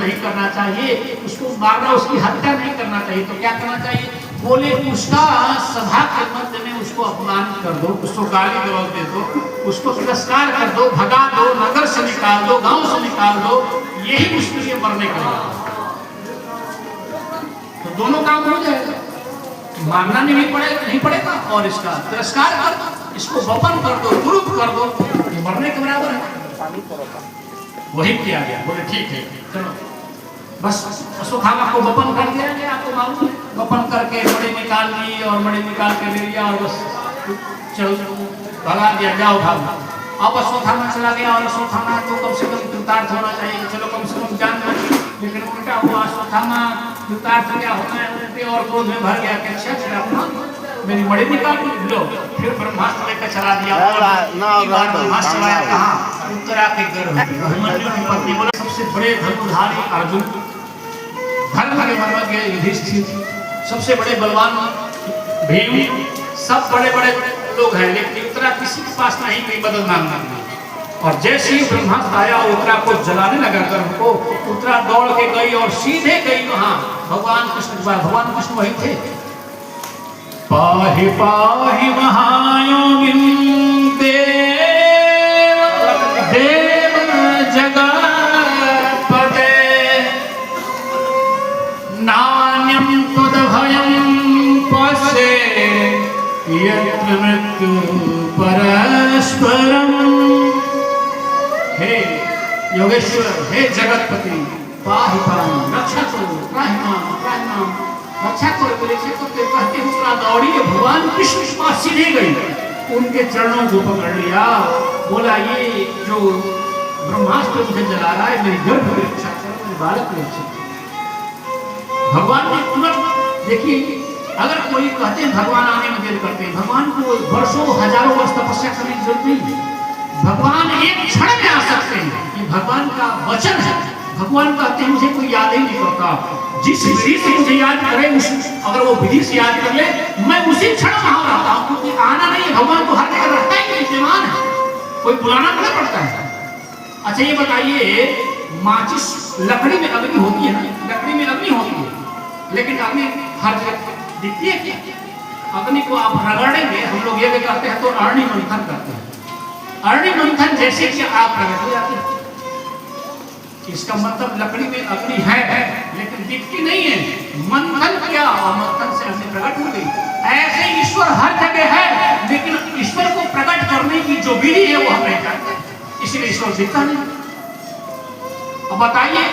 नहीं करना चाहिए, उसको मारना, उसकी हत्या नहीं करना चाहिए। तो क्या करना चाहिए? बोले उसका सभा के मध्य में उसको अपमानित कर दो, उसको गाली गलौज दे दो, उसको तिरस्कार कर दो, भगा दो, नगर से निकाल दो, गांव से निकाल दो, यही उसके लिए मरने का तो दोनों काम हो जाएगा। मारना नहीं पड़ेगा और इसका तिरस्कार कर दो, इसको वपन कर दो, दुरुप कर दो, ये मरने के बराबर है। वही किया गया। बोले ठीक है, चलो बस अश्वत्थामा को वपन कर दिया गया। आपको मालूम है, वपन करके मणि निकाल ली और मणि निकाल के ले लिया और बस चल भगा दिया, जाओ भाग। अब अश्वत्थामा चला गया और अश्वत्थामा को कम से कम कृतार्थ होना चाहिए, चलो कम से कम जान जाए, लेकिन उल्टा हुआ। अश्वत्थामा कृतार्थ क्या होना है और क्रोध में भर गया कि अच्छा अपना मेरी मणि निकाल लो। फिर ब्रह्मास्त्र लेकर चला दिया। ब्रह्मास्त्र आया कहाँ? उत्तरा के गर्भ। अभिमन्यु की पत्नी बोले सबसे बड़े धनुर्धारी अर्जुन, धर्म के मर्मज्ञ युधिष्ठिर, सबसे बड़े बलवान भीम, सब बड़े बड़े लोग हैं, लेकिन उत्तरा किसी के पास नहीं कोई मदद मांगना नहीं। और जैसे ही ब्रह्मास्त्र आया उत्तरा को जलाने लगा गर्भ को, उत्तरा दौड़ के गई और सीधे गई वहां भगवान कृष्ण के पास। भगवान कृष्ण वही थे। पाहि पाहि महायोगिन देव देव जगत्पते, नान्यं त्वदभयं पश्ये यत्र मृत्यु परस्परम्। हे योगेश्वर, हे जगतपति, पाहि पाहि, रक्षा करो, त्राहि मां, रक्षा करो। बोले से तो कहते उत्तरा दौड़ी भगवान कृष्ण के पास सीधे गई, उनके चरणों को पकड़ लिया। बोला ये जो ब्रह्मास्त्र मुझे जला रहा है, मेरी गर्भ की रक्षा करो, मेरे बालक की रक्षा करो। भगवान ने तुरंत, देखिए अगर कोई कहते हैं भगवान आने में देर करते हैं, भगवान को वर्षों हजारों वर्ष तपस्या करने की जरूरत नहीं। भगवान एक क्षण में आ सकते हैं, ये भगवान का वचन है। भगवान कहते हैं मुझे कोई याद ही नहीं करता, जिस विधि से मुझे याद करे, अगर वो विधि से याद कर ले, मैं उसी क्षण वहां रहता हूं, क्योंकि आना नहीं है। भगवान तो हर जगह रहता ही नहीं, विद्यमान है, कोई बुलाना थोड़ा पड़ता है। अच्छा ये बताइए, माचिस लकड़ी में अग्नि होती है ना, लकड़ी में अग्नि होती है, लेकिन अग्नि हर जगह दिखती है क्या? अग्नि को आप रगड़ेंगे, हम लोग ये करते हैं तो अग्नि मंथन करते हैं। अग्नि मंथन जैसे कि आप प्रकट हो जाते हैं, इसका मतलब लकड़ी में अग्नि है लेकिन दिखती नहीं है। मंथन किया और मंथन से अग्नि प्रकट हो गई। ऐसे ईश्वर हर जगह है, लेकिन ईश्वर को प्रकट करने की जो विधि है वो हम नहीं जानते, इसलिए ईश्वर दिखता नहीं। अब बताइए